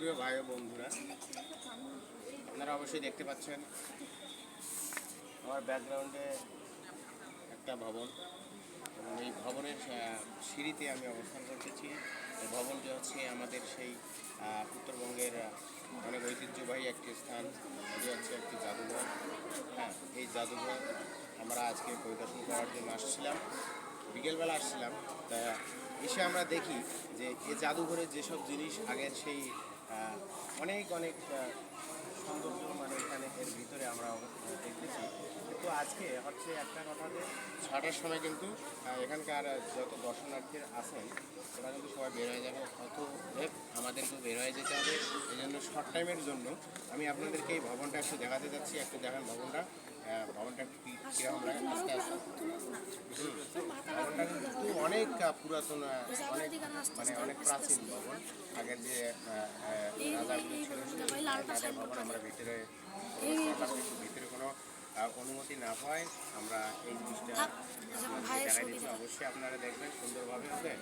সুপ্রিয় ভাই ও বন্ধুরা, আপনারা অবশ্যই দেখতে পাচ্ছেন আমার ব্যাকগ্রাউন্ডে একটা ভবন এবং এই ভবনের সিঁড়িতে আমি অবস্থান করতেছি। এই ভবনটি হচ্ছে আমাদের সেই উত্তরবঙ্গের অনেক ঐতিহ্যবাহী একটি স্থান। এটি হচ্ছে একটি জাদুঘর। হ্যাঁ, এই জাদুঘর আমরা আজকে পরিদর্শন করার জন্য আসছিলাম, বিকেলবেলা আসছিলাম। তা এসে আমরা দেখি যে এই জাদুঘরে যেসব জিনিস আগের সেই অনেক অনেক সৌন্দর্য মানে এখানে এর ভিতরে আমরা দেখতেছি। কিন্তু আজকে হচ্ছে একটা কথা যে 6টার সময় কিন্তু এখানকার যত দর্শনার্থী আছেন ওরা কিন্তু সবাই বের হয়ে যাবে, অতএব আমাদেরকেও বের হয়ে যেতে হবে। এই জন্য শর্ট টাইমের জন্য আমি আপনাদেরকে এই ভবনটা একটু দেখাতে যাচ্ছি। একটু দেখান ভবনটা। ভবনটা কীরকম লাগে আস্তে আস্তে। ভবনটা কিন্তু অনেক পুরাতন, অনেক মানে অনেক প্রাচীন ভবন। আগের যে রাজাগুলো ছিল তাদের ভবন। আমরা ভিতরে ভিতরে কোনো অনুমতি না পাওয়ায় আমরা এই জিনিসটা দেখাই দিচ্ছি। অবশ্যই আপনারা দেখবেন সুন্দরভাবে হবে।